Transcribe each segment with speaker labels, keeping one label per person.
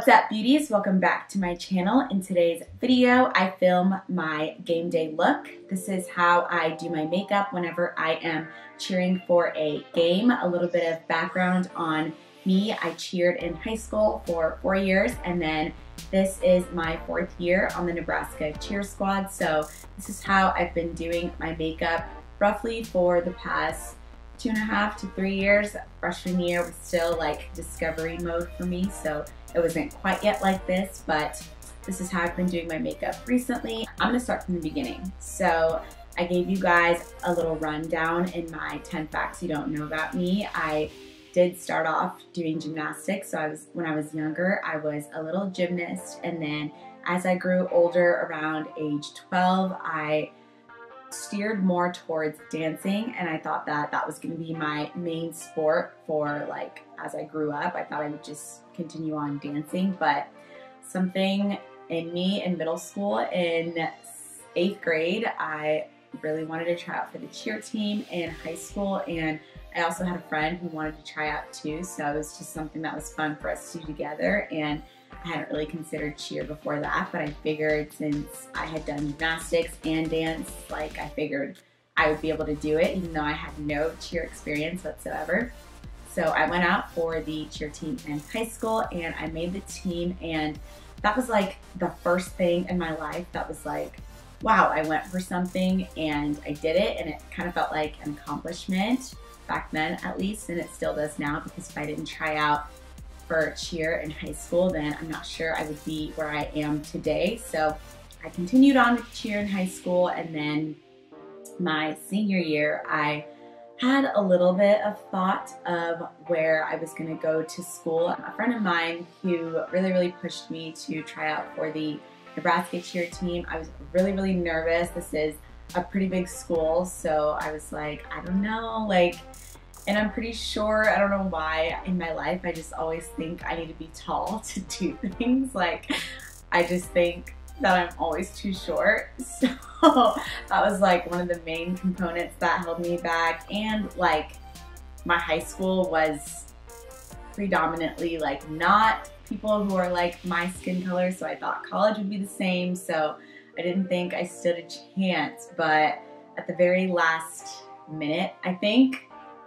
Speaker 1: What's up, beauties? Welcome back to my channel. In today's video, I film my game day look. This is how I do my makeup whenever I am cheering for a game. A little bit of background on me. I cheered in high school for 4 years, and then this is my 4th year on the Nebraska cheer squad. So this is how I've been doing my makeup roughly for the past 2.5 to 3 years. Freshman year was still like discovery mode for me, so it wasn't quite yet like this, but this is how I've been doing my makeup recently. I'm gonna start from the beginning. So I gave you guys a little rundown in my 10 facts you don't know about me. I did start off doing gymnastics. So when I was younger, I was a little gymnast, and then as I grew older, around age 12, I steered more towards dancing, and I thought that that was going to be my main sport for like as I grew up. I thought I would just continue on dancing, but something in me in middle school, in 8th grade, I really wanted to try out for the cheer team. In high school, and I also had a friend who wanted to try out too, so it was just something that was fun for us to do together. And I hadn't really considered cheer before that, but I figured since I had done gymnastics and dance, like I figured I would be able to do it even though I had no cheer experience whatsoever. So I went out for the cheer team in high school, and I made the team, and that was like the first thing in my life that was like, wow, I went for something and I did it, and it kind of felt like an accomplishment back then, at least, and it still does now, because if I didn't try out for cheer in high school, then I'm not sure I would be where I am today. So I continued on with cheer in high school, and then my senior year, I had a little bit of thought of where I was going to go to school. A friend of mine who really pushed me to try out for the Nebraska cheer team. I was really nervous. This is a pretty big school, so I was like, I don't know, like, and I'm pretty sure, I don't know why, in my life, I just always think I need to be tall to do things. Like, I just think that I'm always too short. So that was like one of the main components that held me back. And like, my high school was predominantly like not people who are like my skin color, so I thought college would be the same. So I didn't think I stood a chance, but at the very last minute, I think,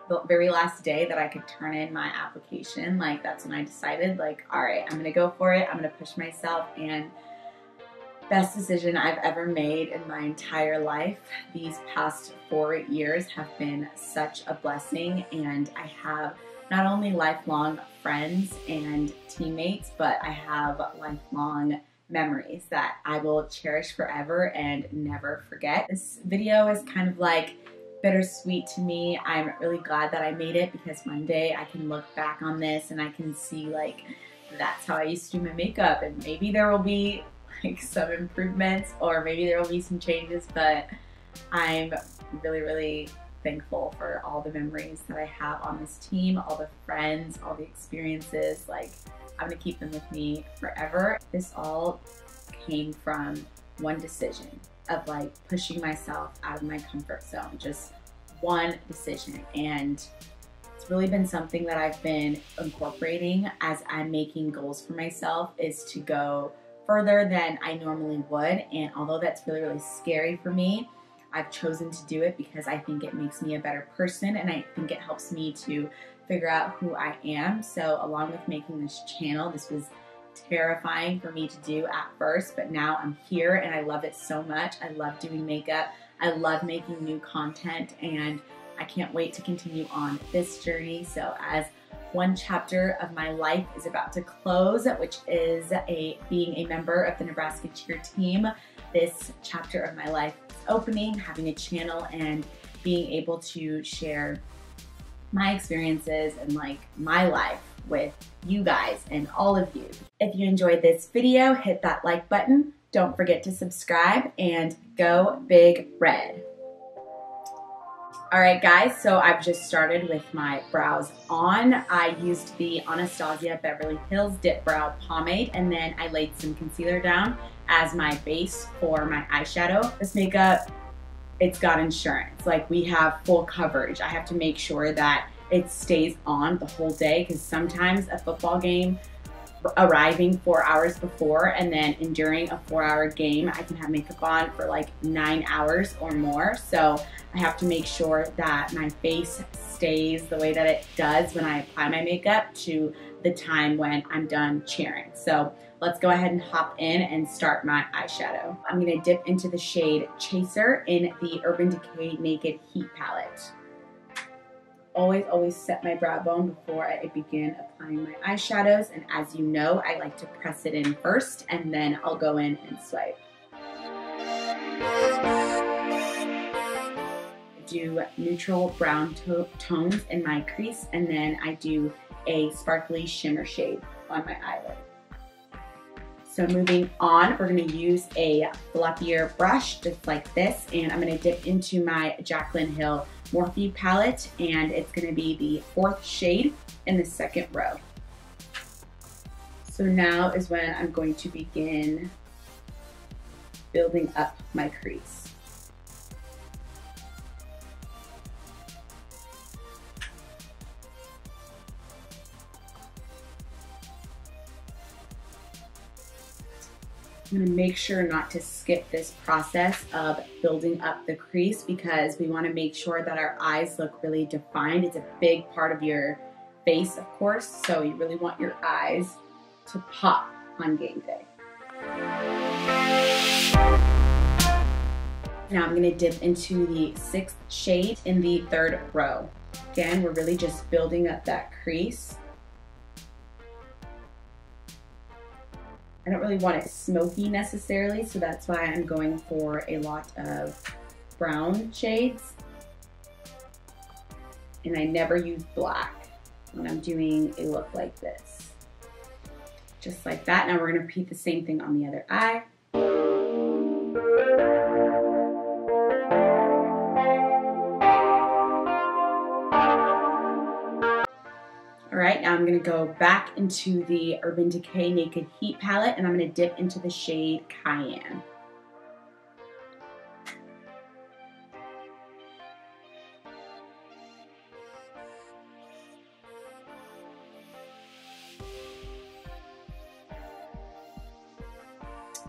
Speaker 1: the very last day that I could turn in my application, like that's when I decided, like, all right, I'm gonna go for it. I'm gonna push myself, and best decision I've ever made in my entire life. These past 4 years have been such a blessing, and I have not only lifelong friends and teammates, but I have lifelong memories that I will cherish forever and never forget. This video is kind of like bittersweet to me. I'm really glad that I made it, because one day I can look back on this and I can see like, that's how I used to do my makeup, and maybe there will be like some improvements, or maybe there will be some changes, but I'm really thankful for all the memories that I have on this team, all the friends, all the experiences. Like, I'm gonna keep them with me forever. This all came from one decision of like pushing myself out of my comfort zone, just one decision. And it's really been something that I've been incorporating as I'm making goals for myself, is to go further than I normally would. And although that's really scary for me, I've chosen to do it because I think it makes me a better person, and I think it helps me to figure out who I am. So along with making this channel, this was terrifying for me to do at first, but now I'm here and I love it so much. I love doing makeup. I love making new content, and I can't wait to continue on this journey. So as one chapter of my life is about to close, which is being a member of the Nebraska cheer team, this chapter of my life is opening, having a channel and being able to share my experiences and like my life with you guys and all of you. If you enjoyed this video, hit that like button. Don't forget to subscribe, and go Big Red. All right, guys, so I've just started with my brows on. I used the Anastasia Beverly Hills Dip Brow Pomade, and then I laid some concealer down as my base for my eyeshadow. This makeup, it's got insurance. Like, we have full coverage. I have to make sure that it stays on the whole day, because sometimes a football game, arriving 4 hours before and then enduring a 4-hour game, I can have makeup on for like 9 hours or more. So I have to make sure that my face stays the way that it does when I apply my makeup to the time when I'm done cheering. So let's go ahead and hop in and start my eyeshadow. I'm gonna dip into the shade Chaser in the Urban Decay Naked Heat Palette. Always set my brow bone before I begin applying my eyeshadows, and as you know, I like to press it in first and then I'll go in and swipe. I do neutral brown tones in my crease, and then I do a sparkly shimmer shade on my eyelid. So moving on, we're gonna use a fluffier brush just like this, and I'm gonna dip into my Jaclyn Hill Morphe palette, and it's gonna be the 4th shade in the 2nd row. So now is when I'm going to begin building up my crease. I'm gonna make sure not to skip this process of building up the crease because we wanna make sure that our eyes look really defined. It's a big part of your face, of course, so you really want your eyes to pop on game day. Now I'm gonna dip into the 6th shade in the 3rd row. Again, we're really just building up that crease. I don't really want it smoky necessarily, so that's why I'm going for a lot of brown shades. And I never use black when I'm doing a look like this. Just like that. Now we're gonna repeat the same thing on the other eye. All right, now I'm gonna go back into the Urban Decay Naked Heat Palette, and I'm gonna dip into the shade Cayenne.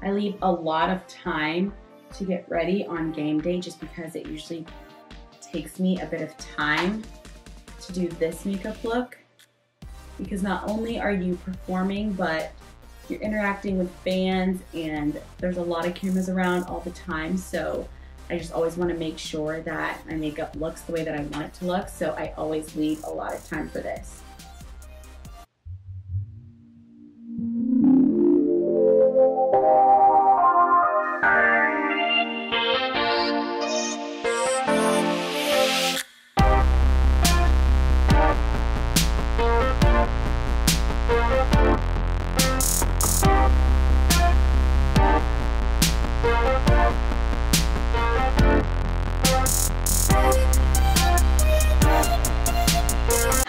Speaker 1: I leave a lot of time to get ready on game day just because it usually takes me a bit of time to do this makeup look. Because not only are you performing, but you're interacting with fans and there's a lot of cameras around all the time. So I just always want to make sure that my makeup looks the way that I want it to look. So I always leave a lot of time for this.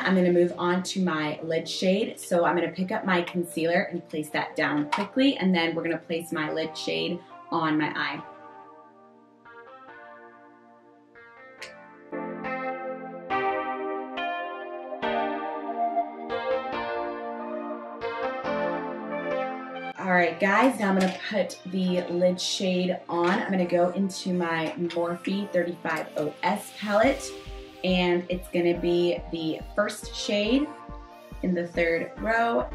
Speaker 1: I'm gonna move on to my lid shade. So I'm gonna pick up my concealer and place that down quickly, and then we're gonna place my lid shade on my eye. All right, guys, now I'm gonna put the lid shade on. I'm gonna go into my Morphe 35OS palette, and it's gonna be the 1st shade in the 3rd row.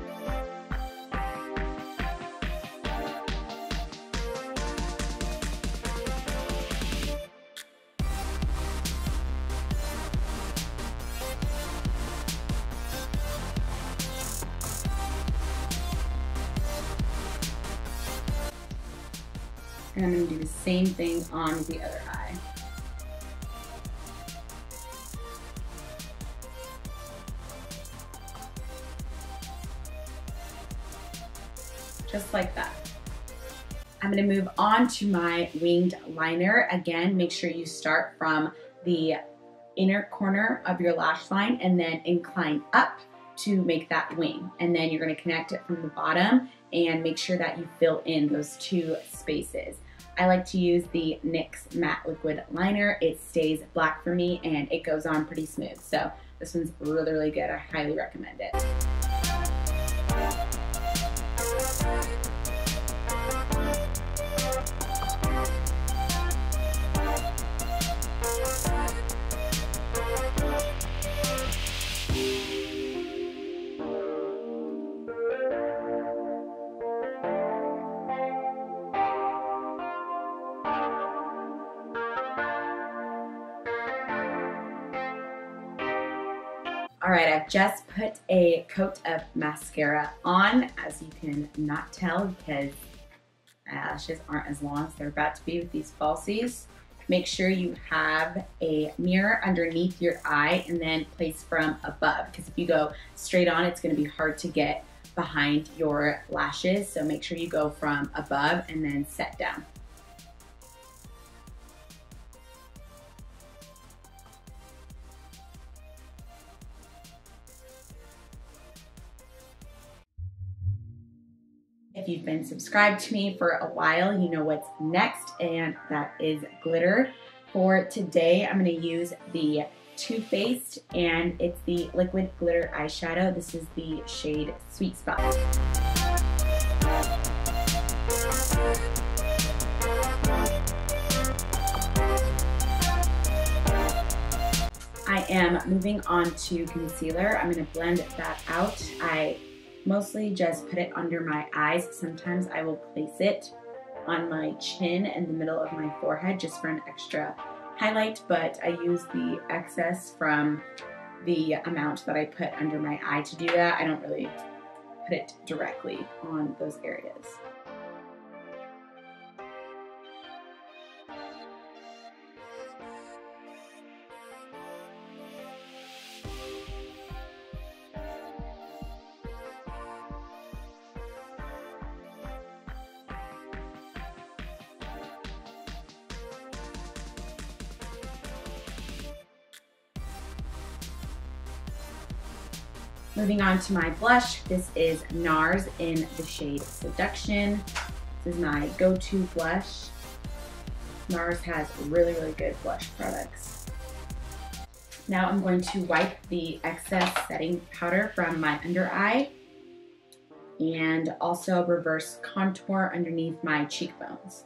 Speaker 1: And I'm gonna do the same thing on the other eye. Just like that. I'm gonna move on to my winged liner. Again, make sure you start from the inner corner of your lash line and then incline up to make that wing. And then you're gonna connect it from the bottom and make sure that you fill in those 2 spaces. I like to use the NYX Matte Liquid Liner. It stays black for me and it goes on pretty smooth. So this one's really, really good. I highly recommend it. All right, I've just put a coat of mascara on, as you can not tell because my eyelashes aren't as long as they're about to be with these falsies. Make sure you have a mirror underneath your eye and then place from above, because if you go straight on, it's gonna be hard to get behind your lashes. So make sure you go from above and then set down. If you've been subscribed to me for a while, you know what's next, and that is glitter. For today, I'm going to use the Too Faced, and it's the liquid glitter eyeshadow. This is the shade Sweet Spot. I am moving on to concealer. I'm going to blend that out. I mostly just put it under my eyes. Sometimes I will place it on my chin and the middle of my forehead just for an extra highlight, but I use the excess from the amount that I put under my eye to do that. I don't really put it directly on those areas. Moving on to my blush, this is NARS in the shade Seduction. This is my go-to blush. NARS has really, really good blush products. Now I'm going to wipe the excess setting powder from my under eye and also reverse contour underneath my cheekbones.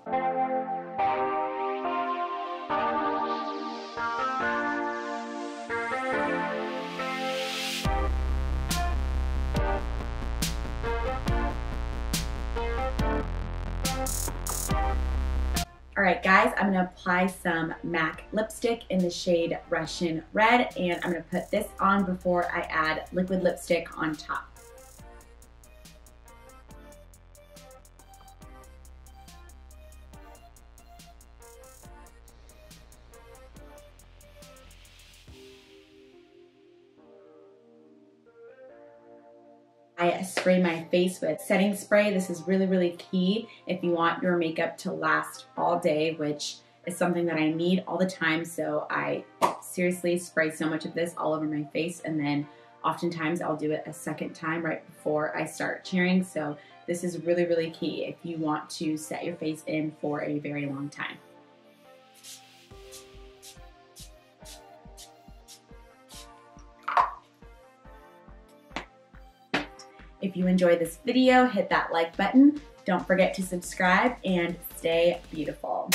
Speaker 1: All right, guys, I'm gonna apply some MAC lipstick in the shade Russian Red, and I'm gonna put this on before I add liquid lipstick on top. I spray my face with setting spray. This is really, really key if you want your makeup to last all day, which is something that I need all the time. So I seriously spray so much of this all over my face, and then oftentimes I'll do it a second time right before I start cheering. So this is really, really key if you want to set your face in for a very long time. If you enjoyed this video, hit that like button. Don't forget to subscribe and stay beautiful.